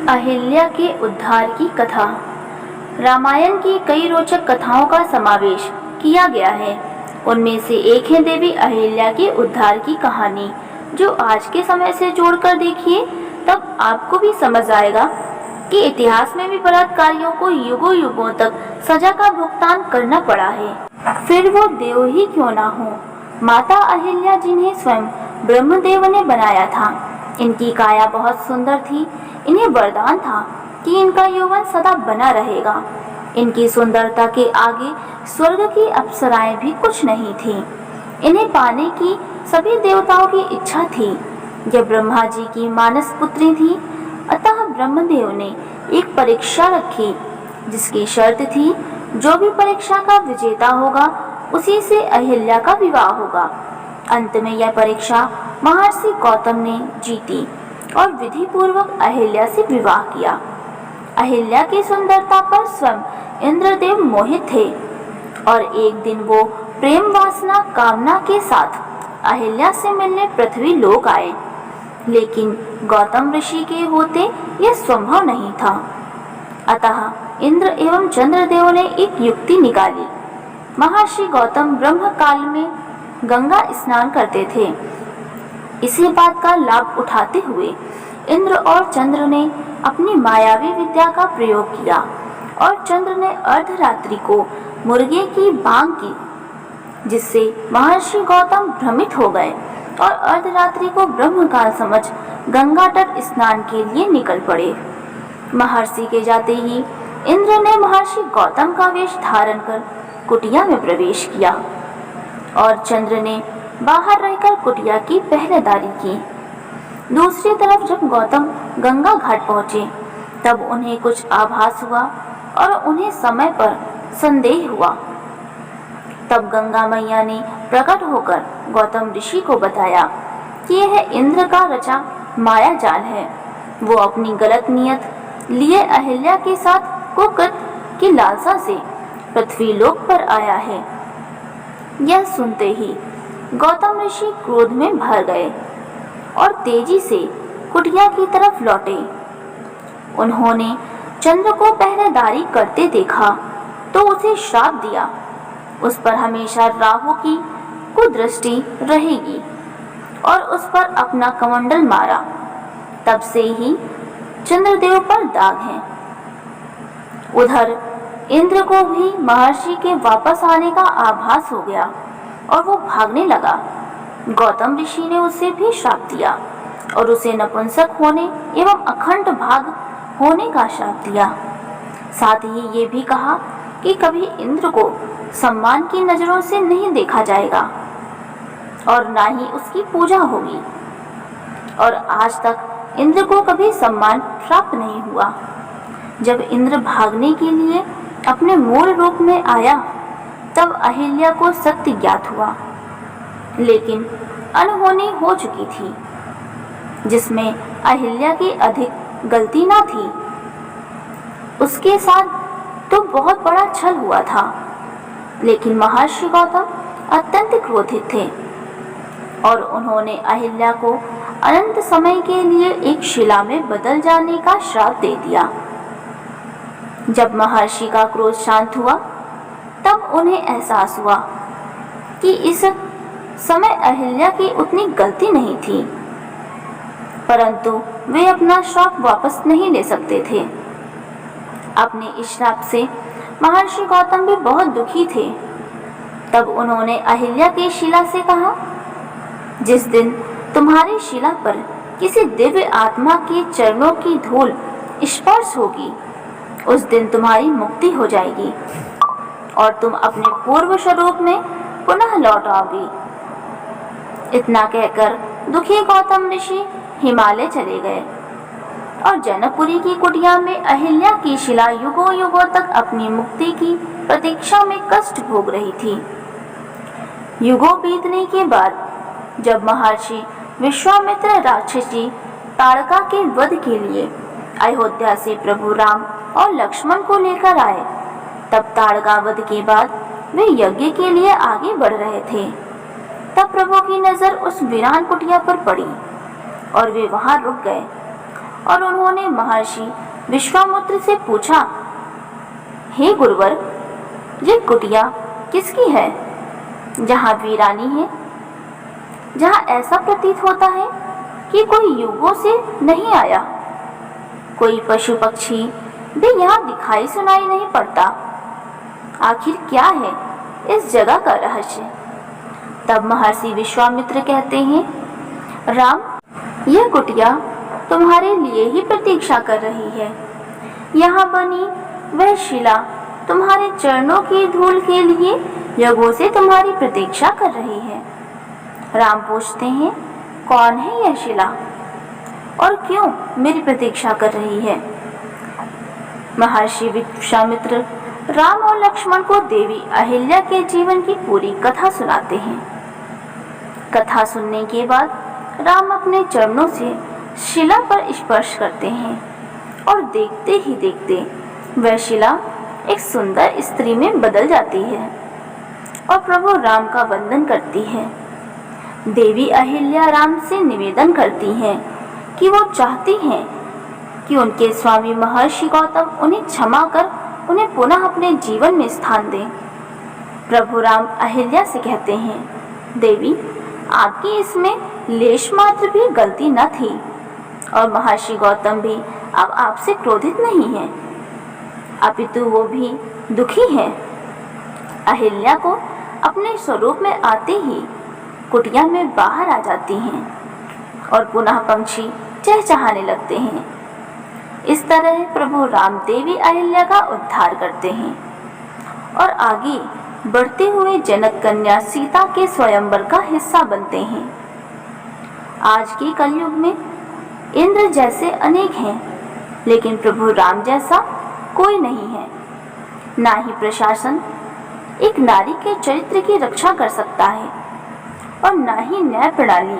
अहिल्या के उद्धार की कथा। रामायण की कई रोचक कथाओं का समावेश किया गया है। उनमें से एक है देवी अहिल्या के उद्धार की कहानी, जो आज के समय से जोड़कर देखिए तब आपको भी समझ आएगा कि इतिहास में भी बलात्कारियों को युगों युगों तक सजा का भुगतान करना पड़ा है, फिर वो देव ही क्यों ना हो। माता अहिल्या, जिन्हें स्वयं ब्रह्मदेव ने बनाया था, इनकी काया बहुत सुंदर थी। इन्हें वरदान था कि इनका यौवन सदा बना रहेगा। इनकी सुंदरता के आगे स्वर्ग की अप्सराएं भी कुछ नहीं थीं। इन्हें पाने की सभी देवताओं की इच्छा थी। यह ब्रह्मा जी की मानस पुत्री थी। अतः ब्रह्मदेव ने एक परीक्षा रखी, जिसकी शर्त थी जो भी परीक्षा का विजेता होगा उसी से अहिल्या का विवाह होगा। अंत में यह परीक्षा महर्षि गौतम ने जीती और विधि पूर्वक अहिल्या से विवाह किया। अहिल्या की सुंदरता पर स्वयं इंद्रदेव मोहित थे और एक दिन वो प्रेम वासना कामना के साथ अहिल्या से मिलने पृथ्वी लोक आए, लेकिन गौतम ऋषि के होते यह संभव नहीं था। अतः इंद्र एवं चंद्रदेव ने एक युक्ति निकाली। महर्षि गौतम ब्रह्म काल में गंगा स्नान करते थे। इसी बात का लाभ उठाते हुए इंद्र और चंद्र ने अपनी मायावी विद्या का प्रयोग किया और चंद्र ने अर्धरात्रि को मुर्गे की बांग की, जिससे महर्षि गौतम भ्रमित हो गए और अर्धरात्रि को ब्रह्मकाल समझ गंगा तट स्नान के लिए निकल पड़े। महर्षि के जाते ही इंद्र ने महर्षि गौतम का वेश धारण कर कुटिया में प्रवेश किया और चंद्र ने बाहर रहकर कुटिया की पहरेदारी की। दूसरी तरफ जब गौतम गंगा घाट पहुंचे तब उन्हें कुछ आभास हुआ और उन्हें समय पर संदेह हुआ। तब गंगा मैया ने प्रकट होकर गौतम ऋषि को बताया कि यह इंद्र का रचा माया जाल है। वो अपनी गलत नियत लिए अहिल्या के साथ कुकृत की लालसा से पृथ्वी लोक पर आया है। यह सुनते ही गौतम ऋषि क्रोध में भर गए और तेजी से कुटिया की तरफ लौटे। उन्होंने चंद्र को पहरेदारी करते देखा तो उसे श्राप दिया, उस पर हमेशा राहु की कुदृष्टि रहेगी, और उस पर अपना कमंडल मारा। तब से ही चंद्रदेव पर दाग है। उधर इंद्र को भी महर्षि के वापस आने का आभास हो गया और वो भागने लगा। गौतम ऋषि ने उसे भी श्राप दिया और उसे नपुंसक होने एवं अखंड भाग होने का श्राप दिया। साथ ही ये भी कहा कि कभी इंद्र को सम्मान की नजरों से नहीं देखा जाएगा और ना ही उसकी पूजा होगी। और आज तक इंद्र को कभी सम्मान प्राप्त नहीं हुआ। जब इंद्र भागने के लिए अपने मूल रूप में आया तब अहिल्या को सत्य ज्ञात हुआ, लेकिन अनहोनी हो चुकी थी, जिसमें अहिल्या की अधिक गलती ना थी। उसके साथ तो बहुत बड़ा छल हुआ था, लेकिन महर्षि गौतम अत्यंत क्रोधित थे और उन्होंने अहिल्या को अनंत समय के लिए एक शिला में बदल जाने का श्राप दे दिया। जब महर्षि का क्रोध शांत हुआ तब उन्हें एहसास हुआ कि इस समय अहिल्या की उतनी गलती नहीं थी, परंतु वे अपना श्राप वापस नहीं ले सकते थे। अपने इस श्राप से महर्षि गौतम भी बहुत दुखी थे। तब उन्होंने अहिल्या की शिला से कहा, जिस दिन तुम्हारी शिला पर किसी दिव्य आत्मा के चरणों की धूल स्पर्श होगी, उस दिन तुम्हारी मुक्ति हो जाएगी और तुम अपने पूर्व स्वरूप में पुनः लौट आओगी। इतना कहकर दुखी गौतम ऋषि हिमालय चले गए और जनकपुरी की कुटिया में अहिल्या की शिला युगों युगों तक अपनी मुक्ति की प्रतीक्षा में कष्ट भोग रही थी। युगों बीतने के बाद जब महर्षि विश्वामित्र राक्षसी ताड़का के वध के लिए अयोध्या से प्रभु राम और लक्ष्मण को लेकर आए, तब ताड़का वध के बाद वे यज्ञ के लिए आगे बढ़ रहे थे। तब प्रभु की नजर उस वीरान कुटिया पर पड़ी और वे वहां रुक गए और उन्होंने महर्षि विश्वामित्र से पूछा, हे गुरुवर, ये कुटिया किसकी है जहाँ वीरानी है, जहाँ ऐसा प्रतीत होता है कि कोई युगों से नहीं आया, कोई पशु पक्षी भी यहाँ दिखाई सुनाई नहीं पड़ता। आखिर क्या है इस जगह का रहस्य? तब महर्षि विश्वामित्र कहते हैं, राम, यह कुटिया तुम्हारे लिए ही प्रतीक्षा कर रही है। यहाँ बनी वह शिला तुम्हारे चरणों की धूल के लिए युगों से तुम्हारी प्रतीक्षा कर रही है। राम पूछते हैं, कौन है यह शिला और क्यों मेरी प्रतीक्षा कर रही है? महर्षि विश्वामित्र राम और लक्ष्मण को देवी अहिल्या के जीवन की पूरी कथा सुनाते हैं। कथा सुनने के बाद राम अपने चरणों से शिला पर स्पर्श करते हैं और देखते ही देखते वह शिला एक सुंदर स्त्री में बदल जाती है और प्रभु राम का वंदन करती है। देवी अहिल्या राम से निवेदन करती हैं कि वो चाहती हैं कि उनके स्वामी महर्षि गौतम उन्हें क्षमा कर उन्हें पुनः अपने जीवन में स्थान दें। प्रभु राम अहिल्या से कहते हैं, देवी, आपकी इसमें लेश मात्र भी गलती न थी और महर्षि गौतम भी अब आपसे क्रोधित नहीं है, अपितु वो भी दुखी हैं। अहिल्या को अपने स्वरूप में आते ही कुटिया में बाहर आ जाती हैं और पुनः पंछी चहचहाने लगते हैं। इस तरह प्रभु राम देवी अहिल्या का उद्धार करते हैं और आगे बढ़ते हुए जनक कन्या सीता के स्वयंवर का हिस्सा बनते हैं। आज के कलयुग में इंद्र जैसे अनेक हैं, लेकिन प्रभु राम जैसा कोई नहीं है। ना ही प्रशासन एक नारी के चरित्र की रक्षा कर सकता है और ना ही न्याय प्रणाली।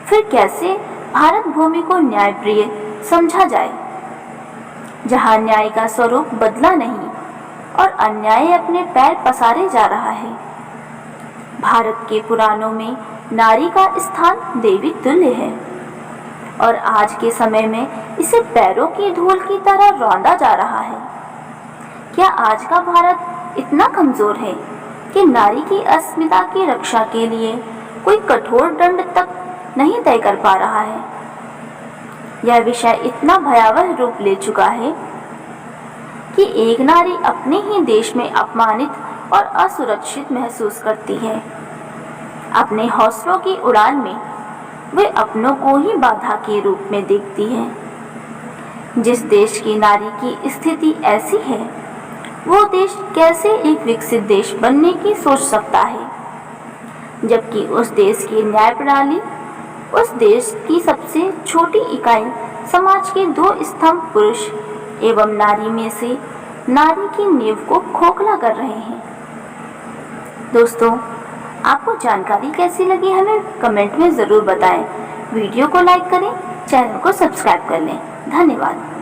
फिर कैसे भारत भूमि को न्यायप्रिय समझा जाए, जहां न्याय का स्वरूप बदला नहीं और अन्याय अपने पैर पसारे जा रहा है। भारत के पुराणों में नारी का स्थान देवी तुल्य है और आज के समय में इसे पैरों की धूल की तरह रौंदा जा रहा है। क्या आज का भारत इतना कमजोर है कि नारी की अस्मिता की रक्षा के लिए कोई कठोर दंड तक नहीं तय कर पा रहा है? यह विषय इतना भयावह रूप ले चुका है कि एक नारी अपने ही देश में अपमानित और असुरक्षित महसूस करती है। अपने हौसलों की उड़ान में वे अपनों को ही बाधा के रूप में देखती है। जिस देश की नारी की स्थिति ऐसी है, वो देश कैसे एक विकसित देश बनने की सोच सकता है, जबकि उस देश की न्याय प्रणाली, उस देश की सबसे छोटी इकाई समाज के दो स्तंभ पुरुष एवं नारी में से नारी की नींव को खोखला कर रहे हैं। दोस्तों, आपको जानकारी कैसी लगी हमें कमेंट में ज़रूर बताएं। वीडियो को लाइक करें, चैनल को सब्सक्राइब कर लें। धन्यवाद।